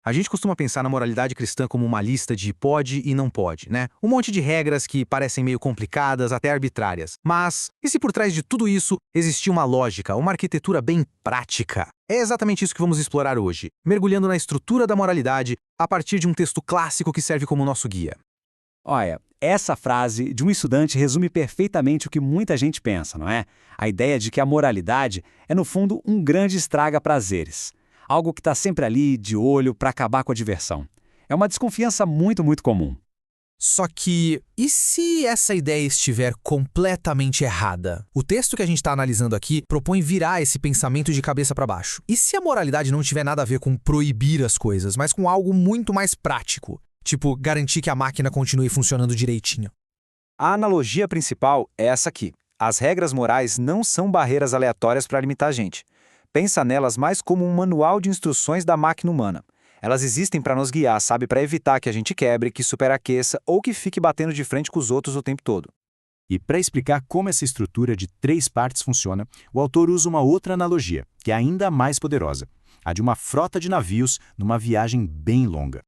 A gente costuma pensar na moralidade cristã como uma lista de pode e não pode, né? Um monte de regras que parecem meio complicadas, até arbitrárias. Mas, e se por trás de tudo isso existia uma lógica, uma arquitetura bem prática? É exatamente isso que vamos explorar hoje, mergulhando na estrutura da moralidade a partir de um texto clássico que serve como nosso guia. Olha, essa frase de um estudante resume perfeitamente o que muita gente pensa, não é? A ideia de que a moralidade é, no fundo, um grande estraga-prazeres. Algo que está sempre ali, de olho, para acabar com a diversão. É uma desconfiança muito comum. Só que, e se essa ideia estiver completamente errada? O texto que a gente está analisando aqui propõe virar esse pensamento de cabeça para baixo. E se a moralidade não tiver nada a ver com proibir as coisas, mas com algo muito mais prático? Tipo, garantir que a máquina continue funcionando direitinho. A analogia principal é essa aqui. As regras morais não são barreiras aleatórias para limitar a gente. Pensa nelas mais como um manual de instruções da máquina humana. Elas existem para nos guiar, sabe? Para evitar que a gente quebre, que superaqueça ou que fique batendo de frente com os outros o tempo todo. E para explicar como essa estrutura de 3 partes funciona, o autor usa uma outra analogia, que é ainda mais poderosa. A de uma frota de navios numa viagem bem longa.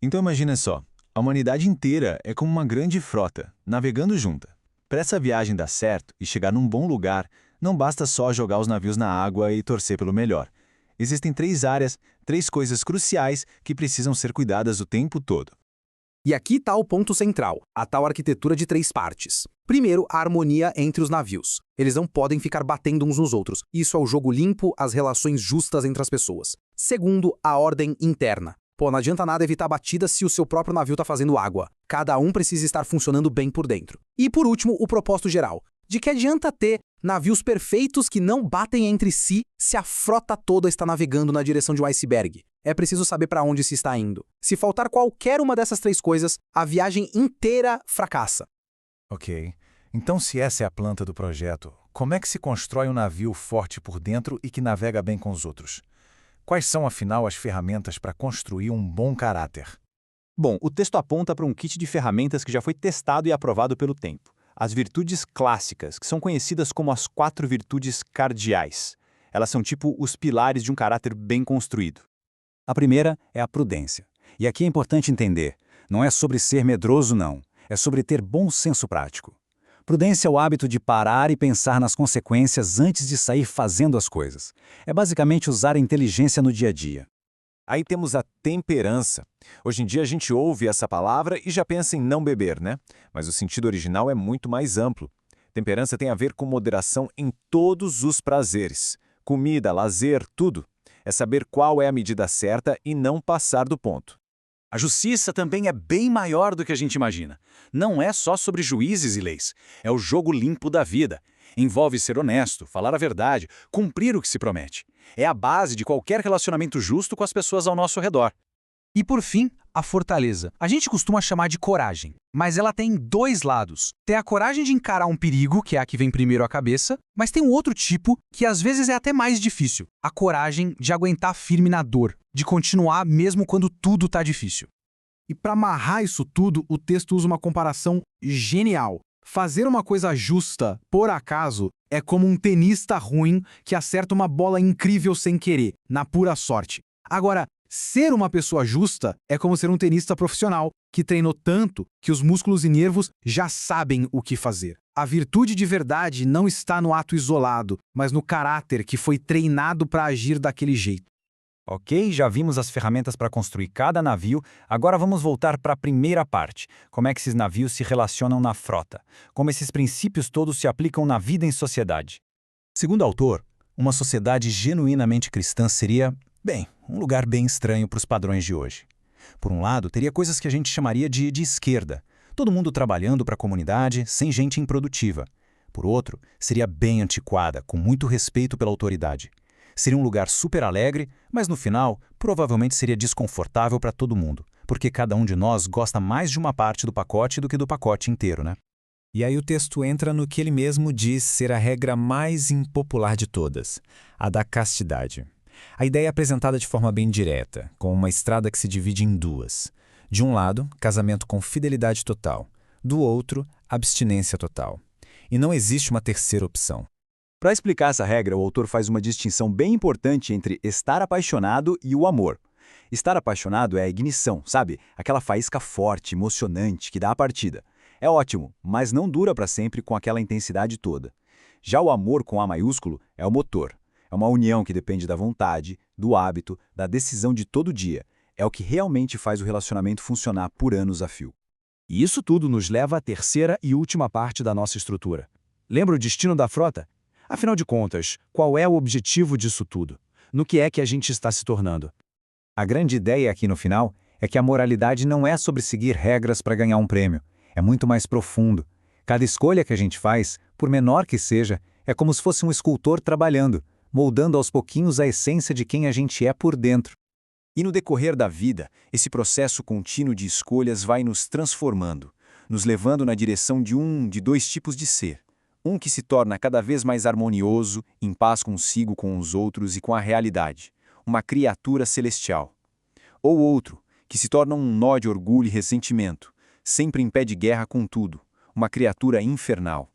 Então imagina só, a humanidade inteira é como uma grande frota, navegando junta. Para essa viagem dar certo e chegar num bom lugar, não basta só jogar os navios na água e torcer pelo melhor. Existem 3 áreas, 3 coisas cruciais que precisam ser cuidadas o tempo todo. E aqui está o ponto central, a tal arquitetura de 3 partes. Primeiro, a harmonia entre os navios. Eles não podem ficar batendo uns nos outros. Isso é o jogo limpo, as relações justas entre as pessoas. Segundo, a ordem interna. Pô, não adianta nada evitar batidas se o seu próprio navio está fazendo água. Cada um precisa estar funcionando bem por dentro. E por último, o propósito geral. De que adianta ter navios perfeitos que não batem entre si se a frota toda está navegando na direção de um iceberg? É preciso saber para onde se está indo. Se faltar qualquer uma dessas 3 coisas, a viagem inteira fracassa. Ok. Então, se essa é a planta do projeto, como é que se constrói um navio forte por dentro e que navega bem com os outros? Quais são, afinal, as ferramentas para construir um bom caráter? Bom, o texto aponta para um kit de ferramentas que já foi testado e aprovado pelo tempo. As virtudes clássicas, que são conhecidas como as 4 virtudes cardeais. Elas são tipo os pilares de um caráter bem construído. A primeira é a prudência. E aqui é importante entender, não é sobre ser medroso não, é sobre ter bom senso prático. Prudência é o hábito de parar e pensar nas consequências antes de sair fazendo as coisas. É basicamente usar a inteligência no dia a dia. Aí temos a temperança. Hoje em dia a gente ouve essa palavra e já pensa em não beber, né? Mas o sentido original é muito mais amplo. Temperança tem a ver com moderação em todos os prazeres. Comida, lazer, tudo. É saber qual é a medida certa e não passar do ponto. A justiça também é bem maior do que a gente imagina. Não é só sobre juízes e leis. É o jogo limpo da vida. Envolve ser honesto, falar a verdade, cumprir o que se promete. É a base de qualquer relacionamento justo com as pessoas ao nosso redor. E por fim, a fortaleza. A gente costuma chamar de coragem, mas ela tem 2 lados. Tem a coragem de encarar um perigo, que é a que vem primeiro à cabeça, mas tem um outro tipo que às vezes é até mais difícil. A coragem de aguentar firme na dor, de continuar mesmo quando tudo está difícil. E para amarrar isso tudo, o texto usa uma comparação genial. Fazer uma coisa justa, por acaso, é como um tenista ruim que acerta uma bola incrível sem querer, na pura sorte. Agora, ser uma pessoa justa é como ser um tenista profissional, que treinou tanto que os músculos e nervos já sabem o que fazer. A virtude de verdade não está no ato isolado, mas no caráter que foi treinado para agir daquele jeito. Ok, já vimos as ferramentas para construir cada navio, agora vamos voltar para a primeira parte. Como é que esses navios se relacionam na frota? Como esses princípios todos se aplicam na vida em sociedade? Segundo o autor, uma sociedade genuinamente cristã seria, bem, um lugar bem estranho para os padrões de hoje. Por um lado, teria coisas que a gente chamaria de esquerda. Todo mundo trabalhando para a comunidade, sem gente improdutiva. Por outro, seria bem antiquada, com muito respeito pela autoridade. Seria um lugar super alegre, mas no final, provavelmente seria desconfortável para todo mundo, porque cada um de nós gosta mais de uma parte do pacote do que do pacote inteiro, né? E aí o texto entra no que ele mesmo diz ser a regra mais impopular de todas, a da castidade. A ideia é apresentada de forma bem direta, com uma estrada que se divide em 2. De um lado, casamento com fidelidade total. Do outro, abstinência total. E não existe uma terceira opção. Para explicar essa regra, o autor faz uma distinção bem importante entre estar apaixonado e o amor. Estar apaixonado é a ignição, sabe? Aquela faísca forte, emocionante, que dá a partida. É ótimo, mas não dura para sempre com aquela intensidade toda. Já o amor com A maiúsculo é o motor. É uma união que depende da vontade, do hábito, da decisão de todo dia. É o que realmente faz o relacionamento funcionar por anos a fio. E isso tudo nos leva à terceira e última parte da nossa estrutura. Lembra o destino da frota? Afinal de contas, qual é o objetivo disso tudo? No que é que a gente está se tornando? A grande ideia aqui no final é que a moralidade não é sobre seguir regras para ganhar um prêmio. É muito mais profundo. Cada escolha que a gente faz, por menor que seja, é como se fosse um escultor trabalhando, moldando aos pouquinhos a essência de quem a gente é por dentro. E no decorrer da vida, esse processo contínuo de escolhas vai nos transformando, nos levando na direção de dois tipos de ser. Um que se torna cada vez mais harmonioso, em paz consigo, com os outros e com a realidade. Uma criatura celestial. Ou outro, que se torna um nó de orgulho e ressentimento, sempre em pé de guerra com tudo. Uma criatura infernal.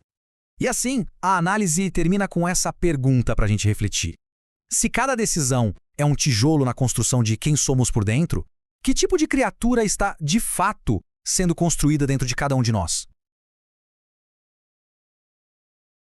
E assim, a análise termina com essa pergunta para a gente refletir. Se cada decisão é um tijolo na construção de quem somos por dentro, que tipo de criatura está, de fato, sendo construída dentro de cada um de nós?